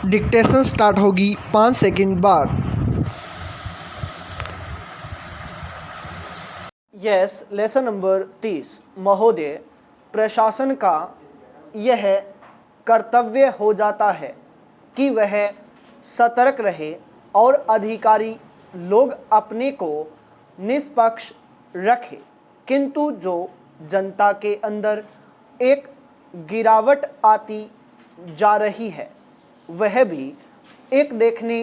Dictation start होगी 5 second बाद। Yes, lesson number 30। महोदय, प्रशासन का यह कर्तव्य हो जाता है कि वह सतर्क रहे और अधिकारी लोग अपने को निष्पक्ष रखे, किंतु जो जनता के अंदर एक गिरावट आती जा रही है वह भी एक देखने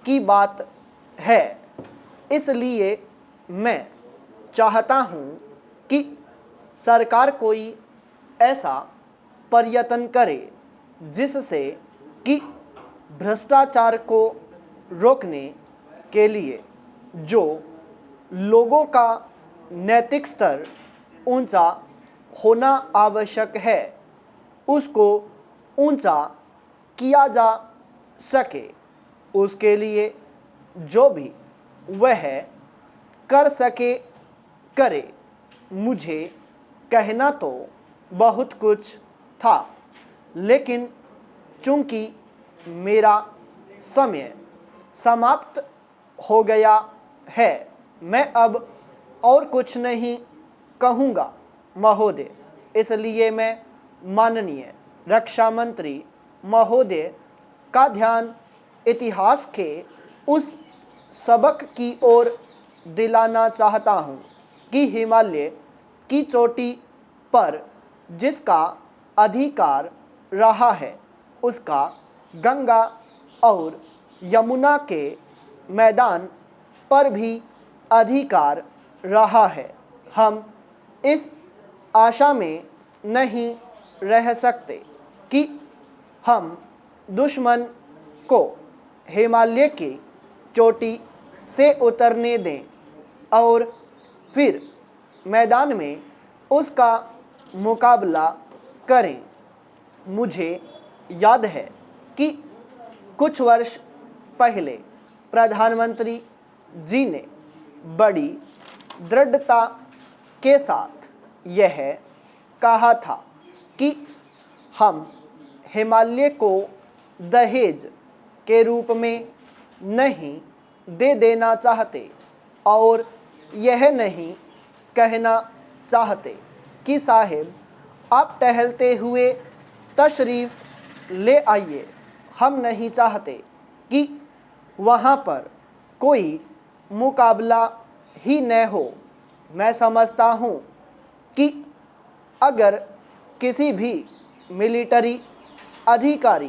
की बात है। इसलिए मैं चाहता हूँ कि सरकार कोई ऐसा प्रयत्न करे जिससे कि भ्रष्टाचार को रोकने के लिए जो लोगों का नैतिक स्तर ऊंचा होना आवश्यक है उसको ऊंचा किया जा सके। उसके लिए जो भी वह कर सके करे। मुझे कहना तो बहुत कुछ था, लेकिन चूंकि मेरा समय समाप्त हो गया है, मैं अब और कुछ नहीं कहूँगा महोदय। इसलिए मैं माननीय रक्षा मंत्री महोदय का ध्यान इतिहास के उस सबक की ओर दिलाना चाहता हूँ कि हिमालय की चोटी पर जिसका अधिकार रहा है उसका गंगा और यमुना के मैदान पर भी अधिकार रहा है। हम इस आशा में नहीं रह सकते कि हम दुश्मन को हिमालय की चोटी से उतरने दें और फिर मैदान में उसका मुकाबला करें। मुझे याद है कि कुछ वर्ष पहले प्रधानमंत्री जी ने बड़ी दृढ़ता के साथ यह कहा था कि हम हिमालय को दहेज के रूप में नहीं दे देना चाहते और यह नहीं कहना चाहते कि साहिब आप टहलते हुए तशरीफ़ ले आइए। हम नहीं चाहते कि वहाँ पर कोई मुकाबला ही न हो। मैं समझता हूँ कि अगर किसी भी मिलिट्री अधिकारी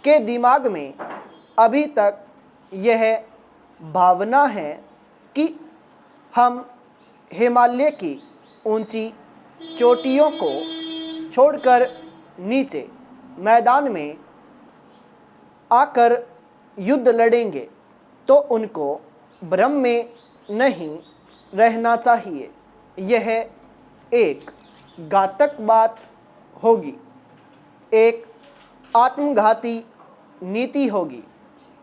के दिमाग में अभी तक यह भावना है कि हम हिमालय की ऊंची चोटियों को छोड़कर नीचे मैदान में आकर युद्ध लड़ेंगे तो उनको भ्रम में नहीं रहना चाहिए। यह एक घातक बात होगी, एक आत्मघाती नीति होगी।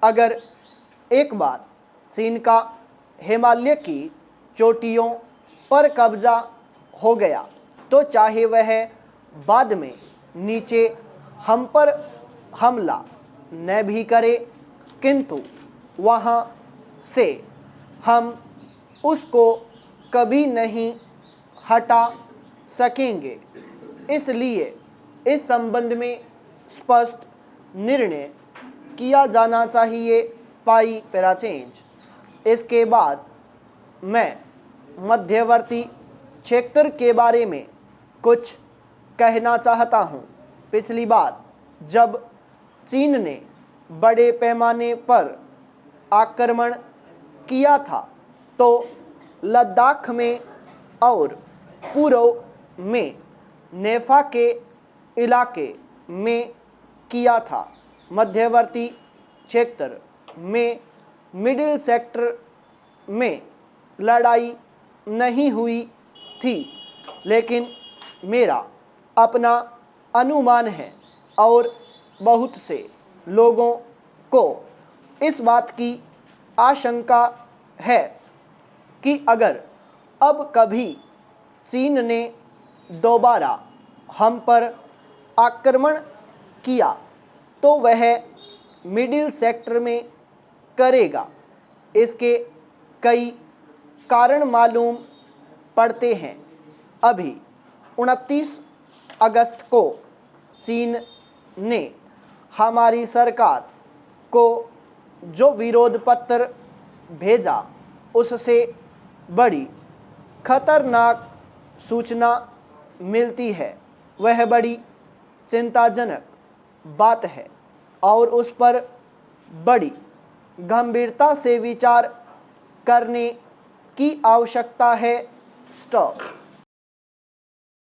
अगर एक बार चीन का हिमालय की चोटियों पर कब्जा हो गया तो चाहे वह बाद में नीचे हम पर हमला न भी करे, किंतु वहाँ से हम उसको कभी नहीं हटा सकेंगे। इसलिए इस संबंध में स्पष्ट निर्णय किया जाना चाहिए। पाई पैरा चेंज। इसके बाद मैं मध्यवर्ती क्षेत्र के बारे में कुछ कहना चाहता हूँ। पिछली बार जब चीन ने बड़े पैमाने पर आक्रमण किया था तो लद्दाख में और पूर्व में नेफा के इलाके में किया था। मध्यवर्ती क्षेत्र में मिडिल सेक्टर में लड़ाई नहीं हुई थी, लेकिन मेरा अपना अनुमान है और बहुत से लोगों को इस बात की आशंका है कि अगर अब कभी चीन ने दोबारा हम पर आक्रमण किया तो वह मिडिल सेक्टर में करेगा। इसके कई कारण मालूम पड़ते हैं। अभी 29 अगस्त को चीन ने हमारी सरकार को जो विरोध पत्र भेजा उससे बड़ी खतरनाक सूचना मिलती है। वह बड़ी चिंताजनक बात है और उस पर बड़ी गंभीरता से विचार करने की आवश्यकता है। स्टॉप।